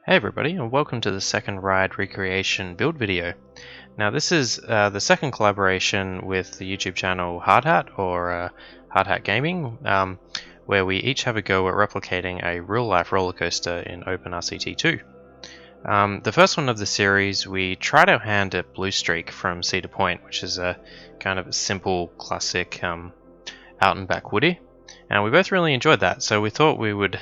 Hey everybody, and welcome to the second ride recreation build video. Now this is the second collaboration with the YouTube channel Hardhat or Hardhat Gaming, where we each have a go at replicating a real-life roller coaster in OpenRCT2. The first one of the series, we tried our hand at Blue Streak from Cedar Point, which is a kind of a simple, classic out and back woody, and we both really enjoyed that, so we thought we would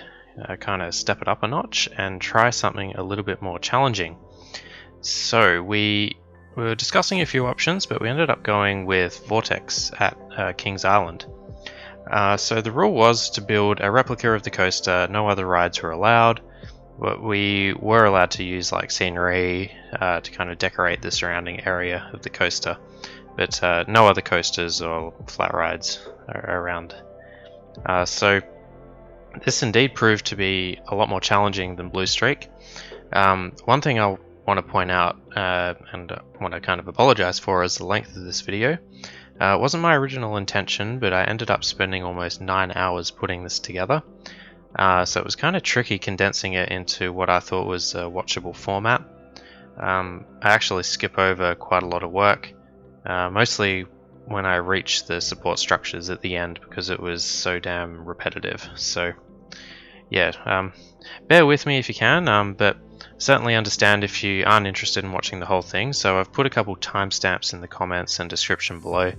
kind of step it up a notch and try something a little bit more challenging. So we were discussing a few options, but we ended up going with Vortex at Kings Island. So the rule was to build a replica of the coaster. No other rides were allowed, but we were allowed to use like scenery to kind of decorate the surrounding area of the coaster, but no other coasters or flat rides are around. So this indeed proved to be a lot more challenging than Blue Streak. One thing I want to point out and want to kind of apologize for is the length of this video. It wasn't my original intention, but I ended up spending almost 9 hours putting this together. So it was kind of tricky condensing it into what I thought was a watchable format. I actually skip over quite a lot of work, mostly when I reached the support structures at the end because it was so damn repetitive. So yeah, bear with me if you can, but certainly understand if you aren't interested in watching the whole thing. So I've put a couple timestamps in the comments and description below,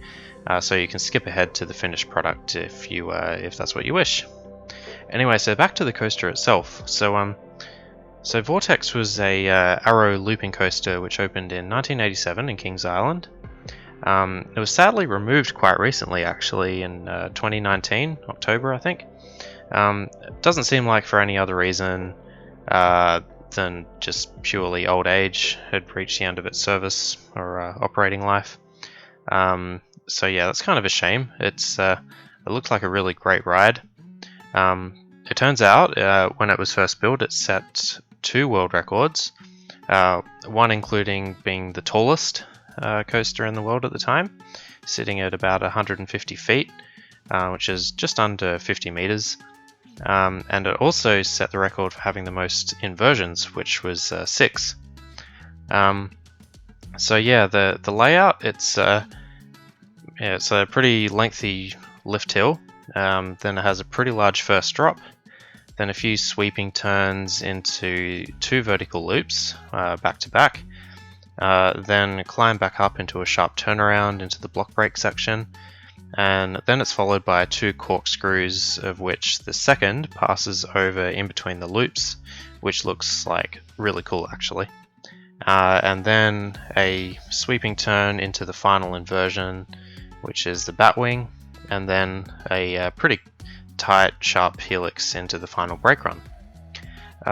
so you can skip ahead to the finished product if that's what you wish. Anyway, so back to the coaster itself. So Vortex was a Arrow looping coaster which opened in 1987 in Kings Island. It was sadly removed quite recently, actually, in 2019, October, I think. It doesn't seem like for any other reason than just purely old age had reached the end of its service or operating life. So yeah, that's kind of a shame. It looked like a really great ride. It turns out when it was first built, it set 2 world records, one including being the tallest coaster in the world at the time, sitting at about 150 feet, which is just under 50 meters. And it also set the record for having the most inversions, which was 6. So yeah, the layout, it's a pretty lengthy lift hill. Then it has a pretty large first drop, then a few sweeping turns into 2 vertical loops back to back. Then climb back up into a sharp turnaround into the block break section, and then it's followed by 2 corkscrews, of which the second passes over in between the loops, which looks like really cool actually. And then a sweeping turn into the final inversion, which is the Batwing, and then a pretty tight sharp helix into the final brake run.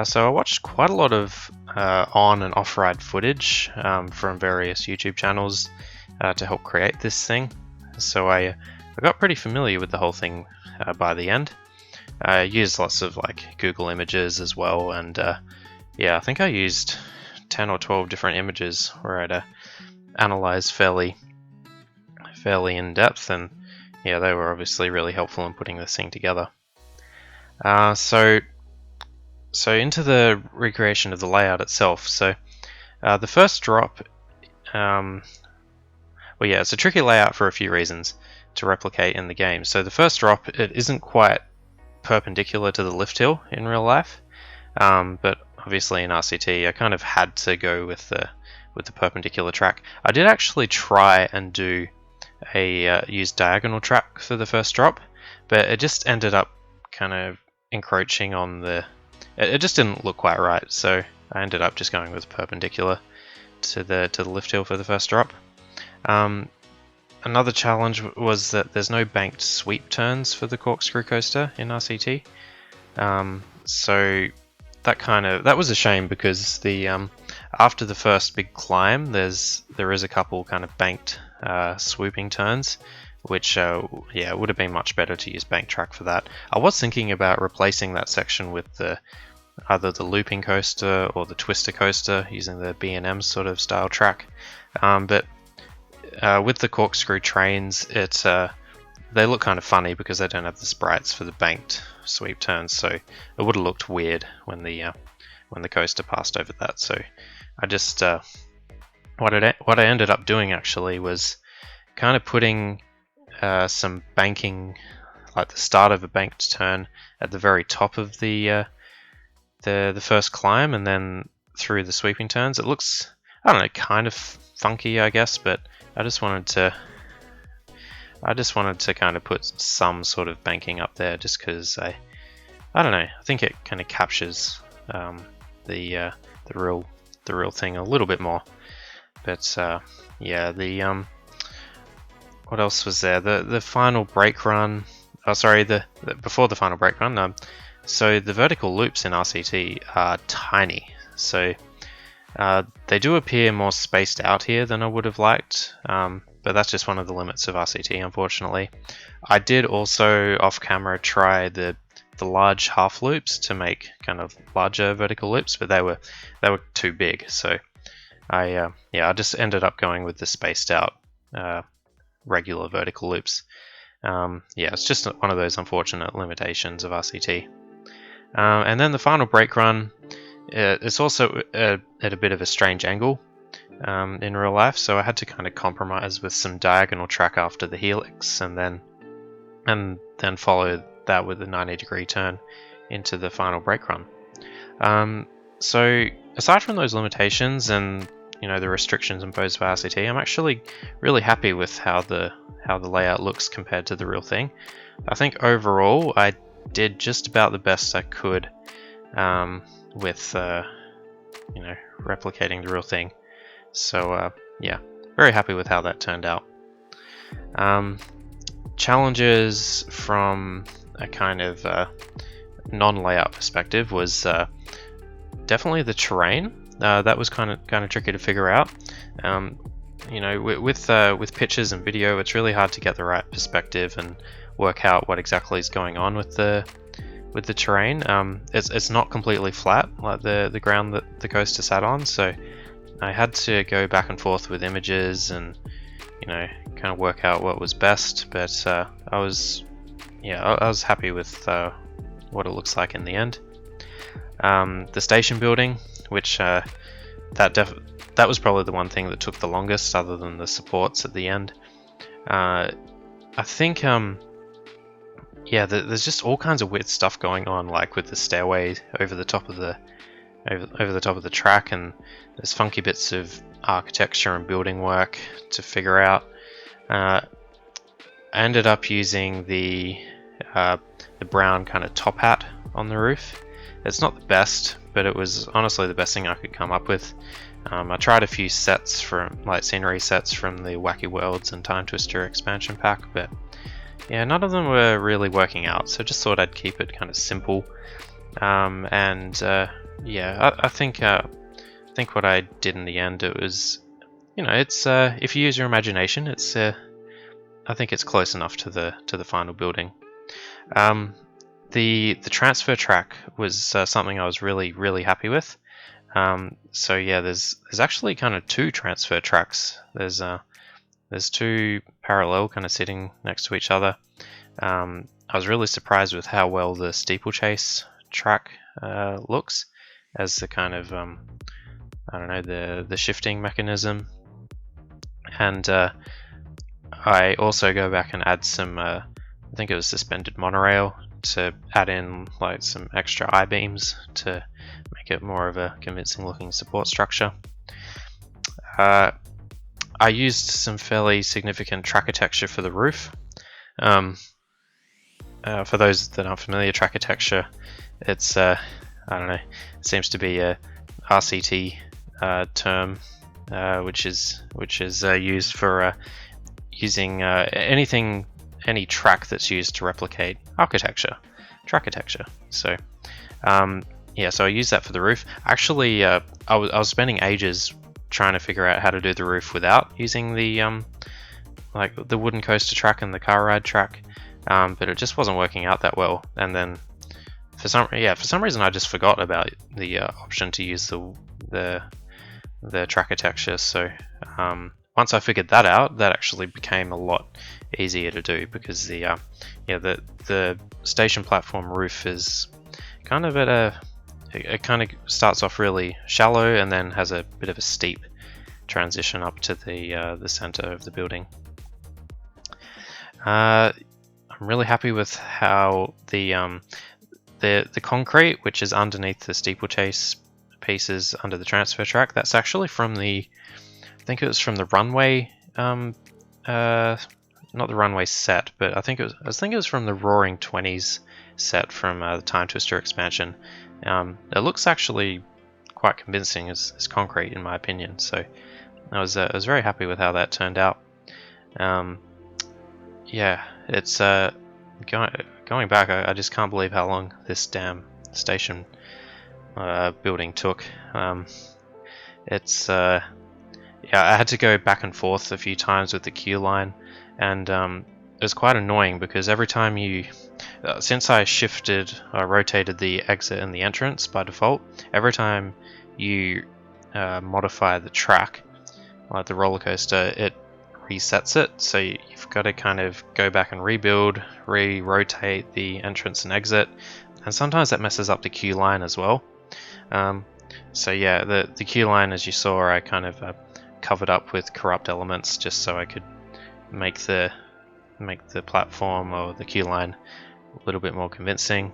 So I watched quite a lot of on and off ride footage from various YouTube channels to help create this thing. So I got pretty familiar with the whole thing by the end. I used lots of like Google images as well, and yeah, I think I used 10 or 12 different images where I'd analyze fairly in depth, and yeah, they were obviously really helpful in putting this thing together. So into the recreation of the layout itself. So the first drop, well yeah, it's a tricky layout for a few reasons to replicate in the game. So the first drop, it isn't quite perpendicular to the lift hill in real life, but obviously in RCT I kind of had to go with the perpendicular track. I did actually try and do a use diagonal track for the first drop, but it just ended up kind of encroaching on the. It just didn't look quite right, so I ended up just going with perpendicular to the lift hill for the first drop. Another challenge was that there's no banked sweep turns for the Corkscrew coaster in RCT. So that was a shame because the after the first big climb, there is a couple kind of banked swooping turns, which yeah, it would have been much better to use bank track for that. I was thinking about replacing that section with either the looping coaster or the twister coaster using the B&M sort of style track, but with the corkscrew trains, they look kind of funny because they don't have the sprites for the banked sweep turns, so it would have looked weird when the when the coaster passed over that. So I just what I ended up doing actually was kind of putting some banking, like the start of a banked turn, at the very top of the first climb, and then through the sweeping turns. It looks, I don't know, kind of funky, I guess, but I just wanted to kind of put some sort of banking up there, just because I don't know, I think it kind of captures the real thing a little bit more. But yeah, what else was there? The final brake run. Oh, sorry, before the final brake run. So the vertical loops in RCT are tiny. So they do appear more spaced out here than I would have liked. But that's just one of the limits of RCT, unfortunately. I did also off camera try the large half loops to make kind of larger vertical loops, but they were too big. So I just ended up going with the spaced out regular vertical loops. It's just one of those unfortunate limitations of RCT. And then the final brake run, it's also at a bit of a strange angle in real life, so I had to kind of compromise with some diagonal track after the helix, and then follow that with a 90-degree turn into the final brake run. So aside from those limitations and the restrictions imposed by RCT, I'm actually really happy with how the layout looks compared to the real thing. I think overall I did just about the best I could with replicating the real thing. So yeah, very happy with how that turned out. Challenges from a kind of non-layout perspective was definitely the terrain. That was kind of tricky to figure out. With pictures and video, it's really hard to get the right perspective and work out what exactly is going on with the terrain. It's not completely flat like the ground that the coaster sat on, so I had to go back and forth with images and kind of work out what was best. But I was happy with what it looks like in the end. The station building, which that was probably the one thing that took the longest, other than the supports at the end. I think there's just all kinds of weird stuff going on, like with the stairway over the top of the track, and there's funky bits of architecture and building work to figure out. I ended up using the brown kind of top hat on the roof. It's not the best, but it was honestly the best thing I could come up with. I tried a few sets scenery sets from the Wacky Worlds and Time Twister expansion pack, but yeah, none of them were really working out, so just thought I'd keep it kind of simple. I think what I did in the end, it was, it's if you use your imagination, it's I think it's close enough to the final building. The transfer track was something I was really happy with. So yeah, there's actually kind of two transfer tracks. There's two parallel, kind of sitting next to each other. I was really surprised with how well the steeplechase track looks as the kind of the shifting mechanism. And I also go back and add some I think it was suspended monorail to add in some extra I-beams to make it more of a convincing looking support structure. I used some fairly significant tracker texture for the roof. For those that aren't familiar, tracker texture, it's it seems to be a RCT term, which is used for using any track that's used to replicate architecture, tracker texture. So so I used that for the roof. Actually, I was spending ages trying to figure out how to do the roof without using the the wooden coaster track and the car ride track, but it just wasn't working out that well. And then for some reason I just forgot about the option to use the tracker texture. So once I figured that out, that actually became a lot easier to do, because the station platform roof is kind of at it kind of starts off really shallow and then has a bit of a steep transition up to the center of the building. I'm really happy with how the concrete, which is underneath the steeplechase pieces under the transfer track, that's actually from I think it was from the runway, not the runway set, but I think it was from the Roaring Twenties set from the Time Twister expansion. It looks actually quite convincing as concrete, in my opinion. So I was very happy with how that turned out. Yeah, it's going back. I just can't believe how long this damn station building took. Yeah, I had to go back and forth a few times with the queue line, and it was quite annoying because every time since I rotated the exit and the entrance by default, every time you modify the track, like the roller coaster, it resets it. So you've got to kind of go back and rebuild, re-rotate the entrance and exit, and sometimes that messes up the queue line as well. So yeah, the queue line, as you saw, I kind of covered up with corrupt elements just so I could make the platform or the queue line a little bit more convincing.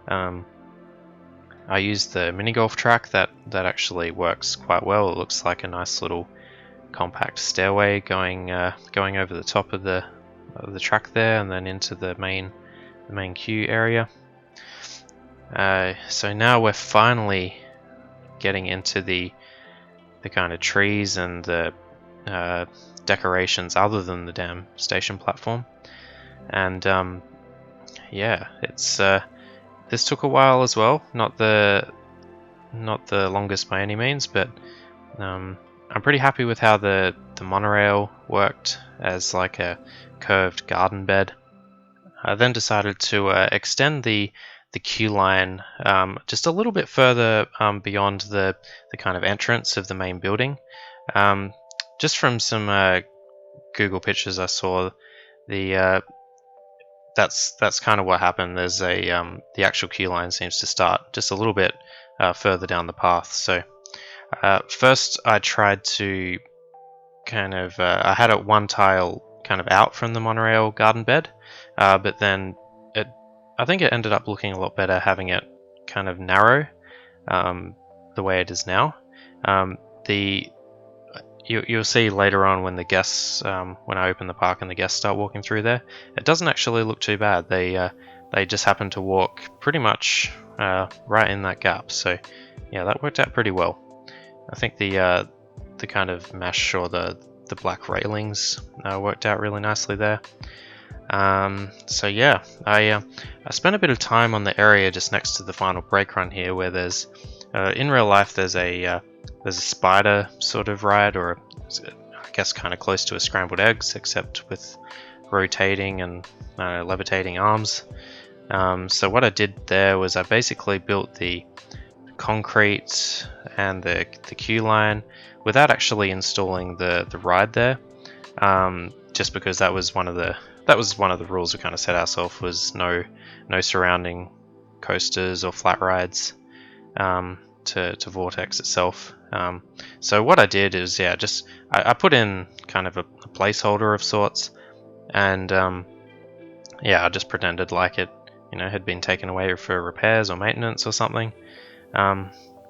I used the mini golf track that actually works quite well. It looks like a nice little compact stairway going over the top of the track there, and then into the main queue area. So now we're finally getting into the kind of trees and the decorations other than the damn station platform. And yeah, it's this took a while as well. Not the longest by any means, but I'm pretty happy with how the monorail worked as like a curved garden bed. I then decided to extend the queue line just a little bit further beyond the kind of entrance of the main building. Just from some Google pictures I saw, that's kind of what happened. There's the actual queue line seems to start just a little bit further down the path. So first I tried to kind of I had it one tile kind of out from the monorail garden bed, but then I think it ended up looking a lot better having it kind of narrow the way it is now. You'll see later on when the guests, when I open the park and the guests start walking through there, it doesn't actually look too bad. They just happen to walk pretty much right in that gap. So yeah, that worked out pretty well. I think the kind of mesh or the black railings worked out really nicely there. So yeah, I spent a bit of time on the area just next to the final brake run here, where there's in real life there's a spider sort of ride, or I guess kind of close to a scrambled eggs, except with rotating and levitating arms. So what I did there was I basically built the concrete and the queue line without actually installing the ride there, just because that was one of the rules we kind of set ourselves, was no surrounding coasters or flat rides to Vortex itself. So what I did is, yeah, just I put in kind of a placeholder of sorts, and yeah, I just pretended like it, had been taken away for repairs or maintenance or something.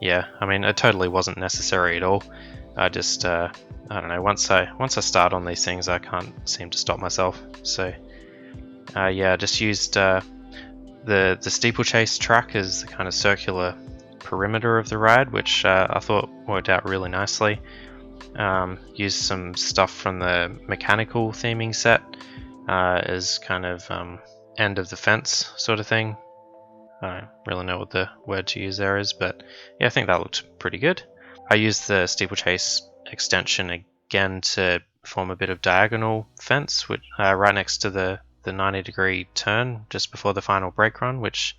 Yeah, I mean, it totally wasn't necessary at all. I just I don't know. Once I start on these things, I can't seem to stop myself. So yeah, I just used the steeplechase track as the kind of circular perimeter of the ride, which I thought worked out really nicely. Used some stuff from the mechanical theming set as kind of end of the fence sort of thing. I don't really know what the word to use there is, but yeah, I think that looked pretty good. I used the steeplechase extension again to form a bit of diagonal fence, which right next to the 90-degree turn just before the final brake run, which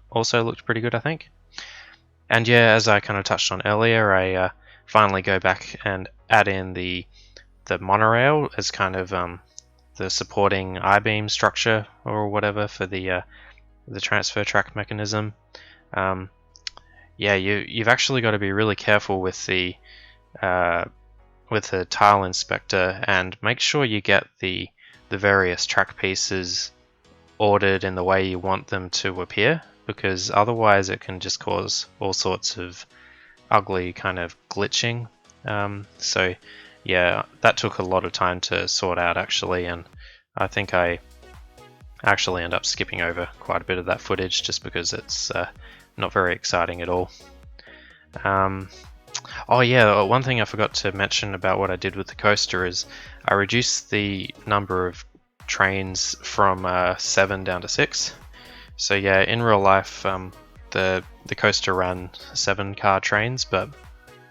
also looked pretty good, I think. And yeah, as I kind of touched on earlier, I finally go back and add in the monorail as kind of the supporting I-beam structure or whatever for the transfer track mechanism. yeah, you've actually got to be really careful with the tile inspector and make sure you get the various track pieces ordered in the way you want them to appear, because otherwise it can just cause all sorts of ugly kind of glitching. So yeah, that took a lot of time to sort out actually, and I think I actually end up skipping over quite a bit of that footage just because it's not very exciting at all. Oh yeah, one thing I forgot to mention about what I did with the coaster is I reduced the number of trains from 7 down to 6. So yeah, in real life the coaster ran 7-car trains, but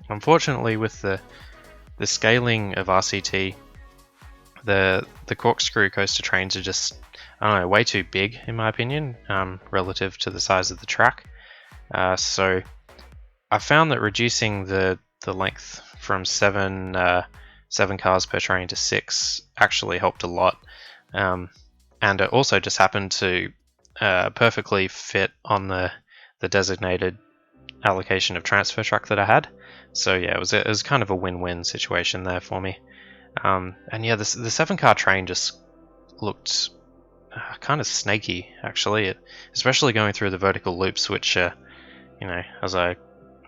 unfortunately with the scaling of RCT, the Corkscrew coaster trains are just, I don't know, way too big in my opinion, relative to the size of the track. So I found that reducing the length from 7 cars per train to 6 actually helped a lot, and it also just happened to perfectly fit on the designated allocation of transfer track that I had. So yeah, it was kind of a win-win situation there for me. And yeah, the 7-car train just looked kind of snaky actually, especially going through the vertical loops, which you know, as I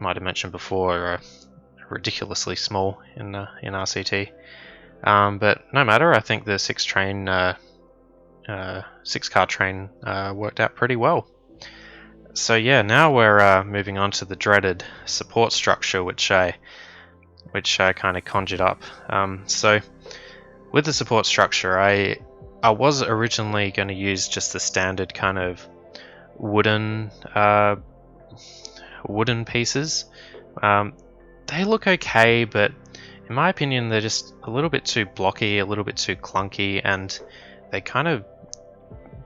might have mentioned before, are ridiculously small in RCT. But no matter, I think the 6-car train worked out pretty well. So yeah, now we're moving on to the dreaded support structure, which I kind of conjured up. So with the support structure, I was originally going to use just the standard kind of wooden pieces. They look okay, but in my opinion they're just a little bit too blocky, a little bit too clunky, and they kind of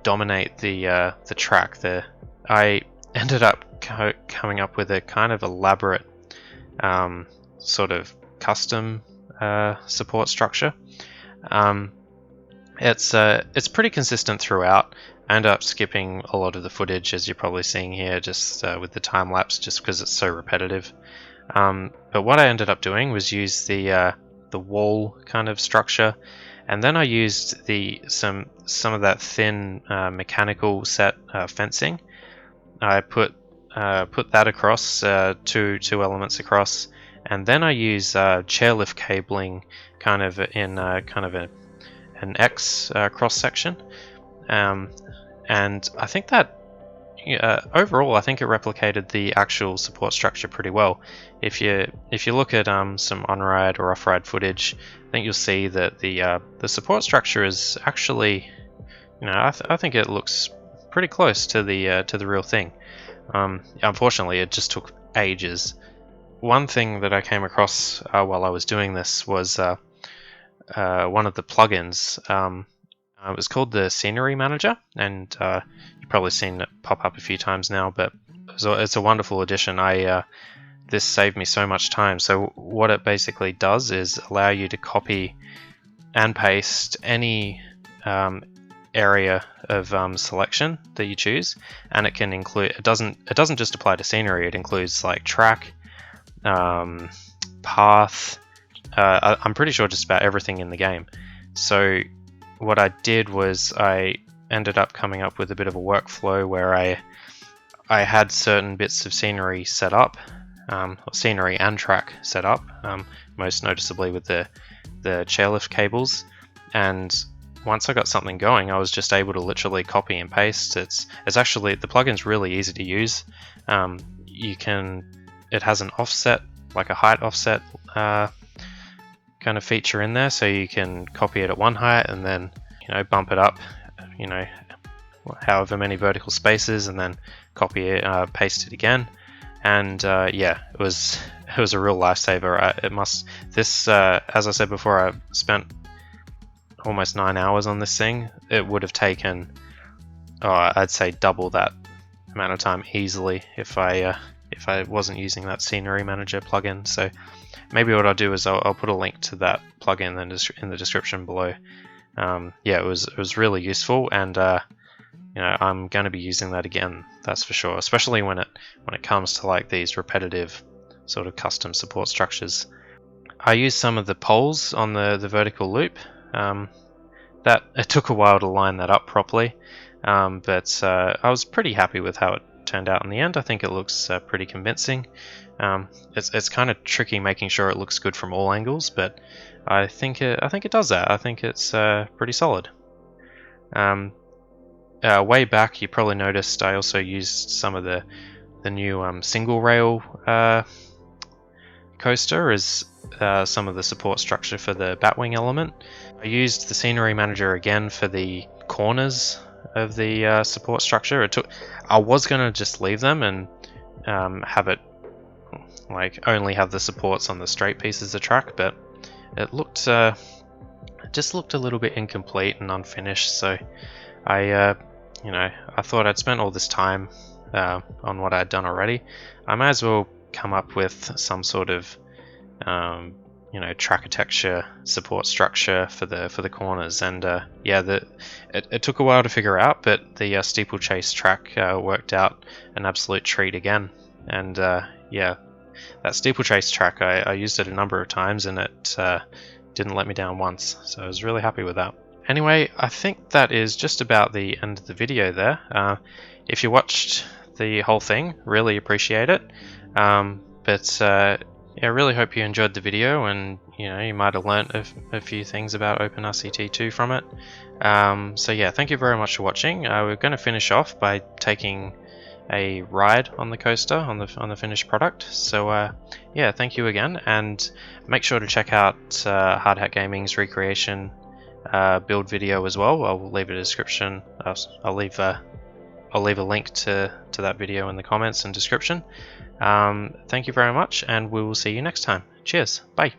dominate the track. I ended up coming up with a kind of elaborate sort of custom support structure. It's pretty consistent throughout. I end up skipping a lot of the footage, as you're probably seeing here, just with the time lapse, just because it's so repetitive. But what I ended up doing was use the wall kind of structure, and then I used some of that thin mechanical set fencing. I put that across, two elements across, and then I use chairlift cabling kind of in an X cross section. And I think that overall, I think it replicated the actual support structure pretty well. If you look at some on-ride or off-ride footage, I think you'll see that the support structure is actually, you know, I think it looks pretty close to the real thing. Unfortunately, it just took ages. One thing that I came across while I was doing this was one of the plugins. It was called the Scenery Manager, and you've probably seen it pop up a few times now, but it's a wonderful addition. This saved me so much time. So what it basically does is allow you to copy and paste any area of selection that you choose, and it can include. It doesn't just apply to scenery. It includes like track, path. I'm pretty sure just about everything in the game. So what I did was I ended up coming up with a bit of a workflow where I had certain bits of scenery set up, scenery and track set up, most noticeably with the chairlift cables. And once I got something going, I was just able to literally copy and paste. It's actually, the plugin's really easy to use. It has an offset, like a height offset kind of feature in there, so you can copy it at one height and then, you know, bump it up, you know, however many vertical spaces, and then copy it, paste it again. And yeah, it was a real lifesaver. As I said before, I spent almost 9 hours on this thing. It would have taken, I'd say, double that amount of time easily if I wasn't using that Scenery Manager plugin. So maybe what I'll do is I'll put a link to that plugin in the description below. Yeah, it was really useful, and I'm going to be using that again, that's for sure, especially when it comes to like these repetitive sort of custom support structures. I used some of the poles on the vertical loop. That it took a while to line that up properly, but I was pretty happy with how it turned out in the end. I think it looks pretty convincing. It's kind of tricky making sure it looks good from all angles, but I think it does that. I think it's pretty solid. Way back, you probably noticed I also used some of the new single rail coaster as some of the support structure for the batwing element. I used the scenery manager again for the corners of the support structure. I was going to just leave them and have it like only have the supports on the straight pieces of track, but it just looked a little bit incomplete and unfinished. So I thought I'd spent all this time on what I'd done already. I might as well come up with some sort of tracker texture support structure for the corners, and it took a while to figure out, but the steeplechase track worked out an absolute treat again. And that steeplechase track, I used it a number of times and it didn't let me down once, so I was really happy with that. Anyway, I think that is just about the end of the video there. If you watched the whole thing, really appreciate it. I really hope you enjoyed the video, and you might have learnt a few things about OpenRCT2 from it. So yeah, thank you very much for watching. We're going to finish off by taking a ride on the coaster on the finished product. So yeah, thank you again, and make sure to check out Hard Hat Gaming's recreation build video as well. I'll leave a description. I'll leave a link to that video in the comments and description. Thank you very much, and we will see you next time. Cheers. Bye.